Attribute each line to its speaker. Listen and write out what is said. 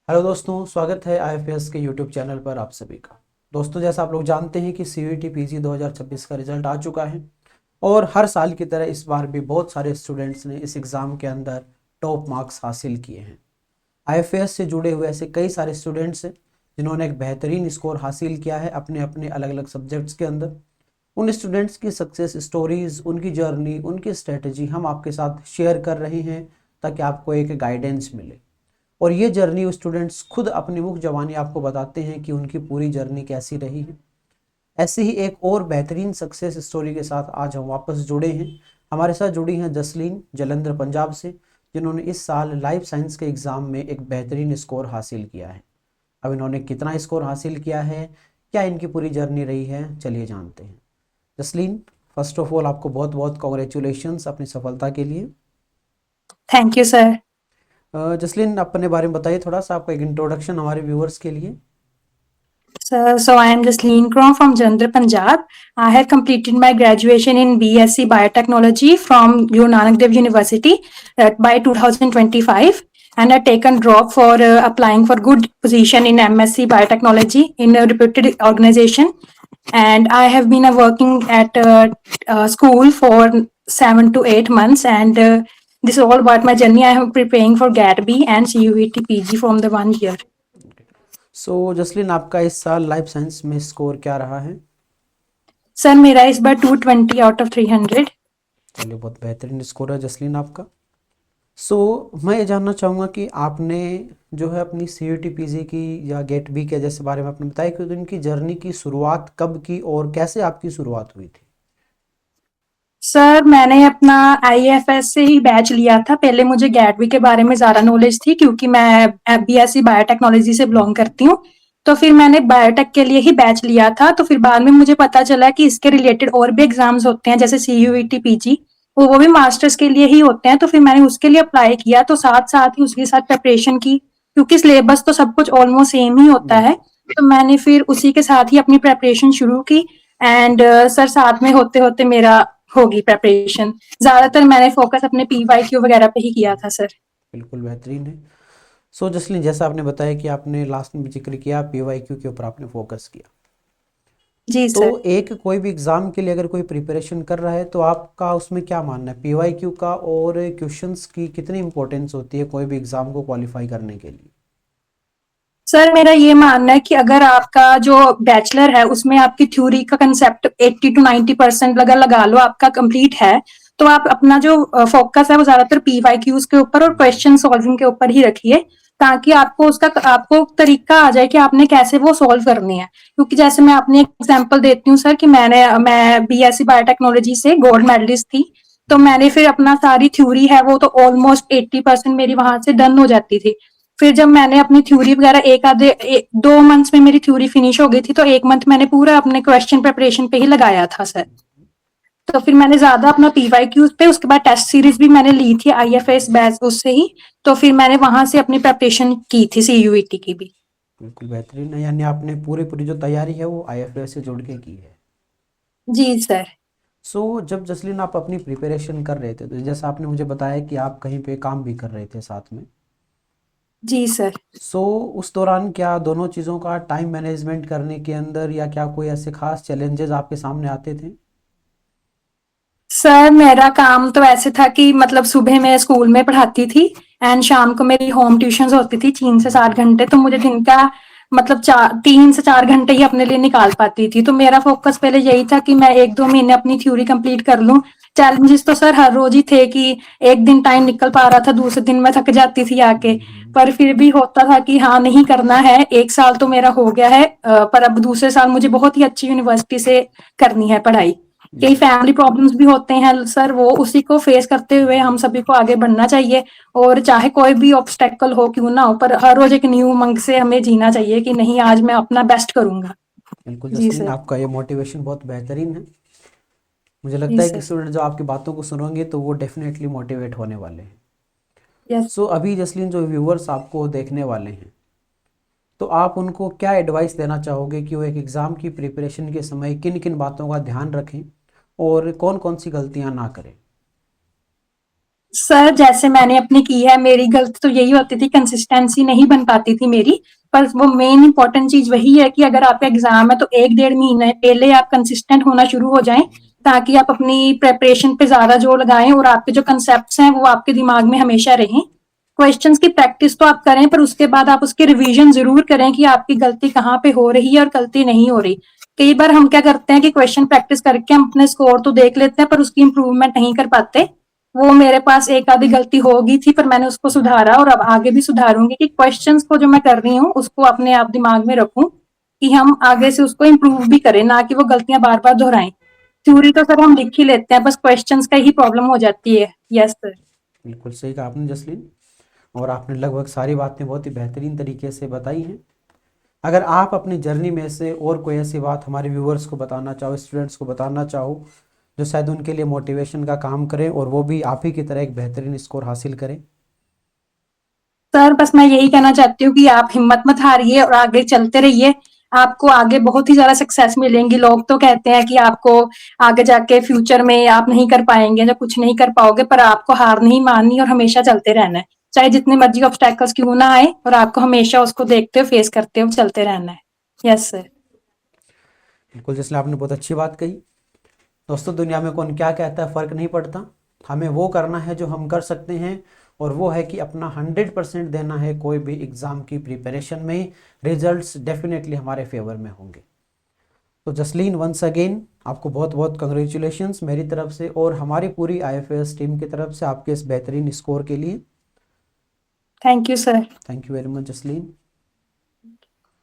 Speaker 1: Hello दोस्तों, स्वागत है आईएफएस के यूट्यूब चैनल पर आप सभी का। दोस्तों, जैसा आप लोग जानते हैं कि सीयूईटी पीजी 2026 का रिजल्ट आ चुका है और हर साल की तरह इस बार भी बहुत सारे स्टूडेंट्स ने इस एग्ज़ाम के अंदर टॉप मार्क्स हासिल किए हैं। आईएफएस से जुड़े हुए ऐसे कई सारे स्टूडेंट्स हैं जिन्होंने एक बेहतरीन स्कोर हासिल किया है अपने अपने अलग अलग सब्जेक्ट्स के अंदर। उन स्टूडेंट्स की सक्सेस स्टोरीज़, उनकी जर्नी, उनकी स्ट्रेटजी हम आपके साथ शेयर कर रहे हैं ताकि आपको एक गाइडेंस मिले। और ये जर्नी स्टूडेंट्स खुद अपनी मुख ज़बानी आपको बताते हैं कि उनकी पूरी जर्नी कैसी रही है। ऐसे ही एक और बेहतरीन सक्सेस स्टोरी के साथ आज हम वापस जुड़े हैं। हमारे साथ जुड़ी हैं जसलीन जलंधर पंजाब से, जिन्होंने इस साल लाइफ साइंस के एग्ज़ाम में एक बेहतरीन स्कोर हासिल किया है। अब इन्होंने कितना स्कोर हासिल किया है, क्या इनकी पूरी जर्नी रही है, चलिए जानते हैं। जसलीन, फर्स्ट ऑफ ऑल आपको बहुत बहुत कॉन्ग्रेचुलेशंस अपनी सफलता के लिए।
Speaker 2: Thank you sir.
Speaker 1: जसलीन, अपने बारे में बताइए थोड़ा सा, आपका एक इंट्रोडक्शन हमारे व्यूअर्स के लिए।
Speaker 2: So I am Jasleen Krom from Jalandhar, Punjab. I have completed my graduation in BSc Biotechnology from Guru Nanak Dev University by 2025, and I taken drop for applying for good position in MSc Biotechnology in a reputed organization. And I have been working at school for 7 to 8 months, and this is all about my journey. I am preparing for GAT-B and CUET PG from the 1 year.
Speaker 1: Jasleen, आपका इस साल life science में score क्या रहा है?
Speaker 2: Sir मेरा इस बार 220 out of 300।
Speaker 1: चलिए, बहुत बेहतरीन स्कोर है जसलीन आपका। सो मैं ये जानना चाहूँगा कि आपने जो है अपनी सी यू टी पी जी की या गेट बी के जैसे बारे में आपने बताया कि इनकी जर्नी की शुरुआत कब की और कैसे आपकी शुरुआत हुई थी?
Speaker 2: सर मैंने अपना आईएफएस से ही बैच लिया था। पहले मुझे गैटवी के बारे में ज्यादा नॉलेज थी क्योंकि मैं बीएससी बायोटेक्नोलॉजी से बिलोंग करती हूँ। तो फिर मैंने बायोटेक के लिए ही बैच लिया था। तो फिर बाद में मुझे पता चला कि इसके रिलेटेड और भी एग्जाम्स होते हैं जैसे सीयूईटी पीजी, वो भी मास्टर्स के लिए ही होते हैं। तो फिर मैंने उसके लिए अप्लाई किया, तो साथ साथ ही उसके साथ प्रिपरेशन की, क्योंकि सिलेबस तो सब कुछ ऑलमोस्ट सेम ही होता है।
Speaker 1: बिल्कुल।
Speaker 2: तो मैंने फिर उसी के साथ ही अपनी प्रिपरेशन शुरू की। एंड सर साथ में होते होते मेरा होगी प्रिपरेशन। ज्यादातर मैंने फोकस अपने पीवाईक्यू वगैरह पे ही किया था सर।
Speaker 1: बिल्कुल बेहतरीन है। जसलीन, जैसा आपने बताया कि आपने लास्ट में भी जिक्र किया पी वाई क्यू के ऊपर आपने फोकस किया।
Speaker 2: जी
Speaker 1: तो
Speaker 2: सर।
Speaker 1: एक कोई भी एग्ज़ाम के लिए अगर कोई प्रिपरेशन कर रहा है तो आपका उसमें क्या मानना है, पी वाई क्यू का और क्वेश्चंस की कितनी इंपॉर्टेंस होती है कोई भी एग्ज़ाम को क्वालिफाई करने के लिए?
Speaker 2: सर मेरा ये मानना है कि अगर आपका जो बैचलर है उसमें आपकी थ्योरी का कंसेप्ट 80 to 90% अगर लगा लो आपका कंप्लीट है, तो आप अपना जो फोकस है वो ज्यादातर पीवाईक्यूज के ऊपर और क्वेश्चन सॉल्विंग के ऊपर ही रखिए, ताकि आपको तरीका आ जाए कि आपने कैसे वो सॉल्व करने हैं। क्योंकि जैसे मैं अपनी एग्जांपल देती हूँ सर कि मैं बीएससी बायोटेक्नोलॉजी से गोल्ड मेडलिस्ट थी। तो मैंने फिर अपना सारी थ्योरी है वो तो ऑलमोस्ट 80% मेरी वहां से डन हो जाती थी। फिर जब मैंने अपनी थ्योरी वगैरह 2 मंथ्स में मेरी थ्योरी फिनिश हो गई थी, तो 1 मंथ मैंने पूरा अपने क्वेश्चन प्रिपरेशन पे ही लगाया था सर। तो फिर मैंने ज्यादा अपना पीवाईक्यूज पे, उसके बाद टेस्ट सीरीज भी मैंने ली थी आईएफएस बैच उससे ही। तो फिर मैंने वहां से अपनी प्रिपरेशन की थी सीयूईटी की भी।
Speaker 1: बिल्कुल बेहतरीन है, यानी आपने पूरी पूरी जो तैयारी है वो आई एफ एस से जुड़ के की है।
Speaker 2: जी सर।
Speaker 1: जब जसलीन आप अपनी प्रिपरेशन कर रहे थे तो जैसा आपने मुझे बताया कि आप कहीं पे काम भी कर रहे थे साथ में।
Speaker 2: जी सर।
Speaker 1: उस दौरान क्या दोनों चीज़ों का टाइम मैनेजमेंट करने के अंदर या क्या कोई ऐसे खास चैलेंजेस आपके सामने आते थे?
Speaker 2: सर मेरा काम तो ऐसे था कि मतलब सुबह मैं स्कूल में पढ़ाती थी, एंड शाम को मेरी होम ट्यूशन होती थी 3 से 7 घंटे। तो मुझे दिन का मतलब 3 से 4 घंटे ही अपने लिए निकाल पाती थी। तो मेरा फोकस पहले यही था कि मैं 1-2 महीने अपनी थ्योरी कंप्लीट कर लूं। चैलेंजेस तो सर हर रोज ही थे कि एक दिन टाइम निकल पा रहा था, दूसरे दिन मैं थक जाती थी आके। पर फिर भी होता था कि हाँ नहीं करना है। 1 साल तो मेरा हो गया है, पर अब दूसरे साल मुझे बहुत ही अच्छी यूनिवर्सिटी से करनी है पढ़ाई। कई
Speaker 1: जी।
Speaker 2: फैमिली प्रॉब्लम्स भी होते हैं सर, वो उसी को फेस करते हुए हम सभी को आगे बढ़ना चाहिए। और चाहे कोई भी ऑब्स्टेकल हो क्यों ना हो, पर हर रोज एक न्यू उमंग से हमें जीना चाहिए कि नहीं आज मैं अपना बेस्ट करूंगा।
Speaker 1: बिल्कुल
Speaker 2: जी
Speaker 1: जसलीन,
Speaker 2: सर।
Speaker 1: आपका ये मोटिवेशन बहुत बेहतरीन है। मुझे
Speaker 2: जी
Speaker 1: लगता है कि
Speaker 2: सर।
Speaker 1: स्टूडेंट जो आपकी बातों को सुनेंगे तो वो डेफिनेटली मोटिवेट होने वाले हैं।
Speaker 2: यस।
Speaker 1: अभी जसलीन, जो व्यूवर्स आपको देखने वाले हैं तो आप उनको क्या एडवाइस देना चाहोगे कि वो एक एग्ज़ाम की प्रिपरेशन के समय किन किन बातों का ध्यान रखें और कौन कौन सी गलतियां ना करें?
Speaker 2: सर जैसे मैंने अपनी की है, मेरी गलती तो यही होती थी, कंसिस्टेंसी नहीं बन पाती थी मेरी। पर वो मेन इंपॉर्टेंट चीज वही है कि अगर आपका एग्जाम है तो 1 डेढ़ महीने पहले आप कंसिस्टेंट होना शुरू हो जाएं, ताकि आप अपनी प्रेपरेशन पे ज्यादा जोर लगाएं और आपके जो कंसेप्ट हैं वो आपके दिमाग में हमेशा रहें। क्वेश्चंस की प्रैक्टिस तो आप करें, पर उसके बाद आप उसकी रिवीजन जरूर करें कि आपकी गलती कहाँ पे हो रही है और गलती नहीं हो रही। कई बार हम क्या करते हैं कि क्वेश्चन प्रैक्टिस करके हम अपने स्कोर तो देख लेते हैं पर उसकी इंप्रूवमेंट नहीं कर पाते। वो मेरे पास एक आधी गलती होगी थी, पर मैंने उसको सुधारा और अब आगे भी सुधारूंगी कि क्वेश्चंस को जो मैं कर रही हूँ उसको अपने आप दिमाग में रखूं, कि हम आगे से उसको इम्प्रूव भी करें, ना कि वो गलतियां बार बार दोहराएं। थ्योरी तो सर हम लिख ही लेते हैं, बस क्वेश्चंस का ही प्रॉब्लम हो जाती है। Yes sir.
Speaker 1: बिल्कुल सही कहा आपने जसलीन, और आपने लगभग सारी बातें बहुत ही बेहतरीन तरीके से बताई हैं। अगर आप अपनी जर्नी में से और कोई ऐसी बात हमारे व्यूअर्स को बताना चाहो, स्टूडेंट्स को बताना चाहो, जो शायद उनके लिए मोटिवेशन का काम करें और वो भी आप ही की तरह एक बेहतरीन स्कोर हासिल करें।
Speaker 2: सर बस मैं यही कहना चाहती हूँ कि आप हिम्मत मत हारिए और आगे चलते रहिए। आपको आगे बहुत ही ज्यादा सक्सेस मिलेंगी। लोग तो कहते हैं कि आपको आगे जाके फ्यूचर में आप नहीं कर पाएंगे या कुछ नहीं कर पाओगे, पर आपको हार नहीं माननी और हमेशा चलते रहना है, चाहे जितने मर्जी ऑब्स्टैकल्स क्यों ना आए, और आपको हमेशा उसको देखते हुए फेस करते हुए चलते रहना है। Yes sir.
Speaker 1: बिल्कुल, जिसने आपने बहुत अच्छी बात कही। दोस्तों, दुनिया में कौन क्या कहता है फ़र्क नहीं पड़ता, हमें वो करना है जो हम कर सकते हैं, और वो है कि अपना 100% देना है कोई भी एग्ज़ाम की प्रिपरेशन में। रिजल्ट्स डेफिनेटली हमारे फेवर में होंगे। तो जसलीन, वंस अगेन आपको बहुत बहुत कंग्रेचुलेशंस मेरी तरफ से और हमारी पूरी IFAS टीम की तरफ से आपके इस बेहतरीन स्कोर के लिए।
Speaker 2: Thank you sir.
Speaker 1: Thank you very much Jasleen.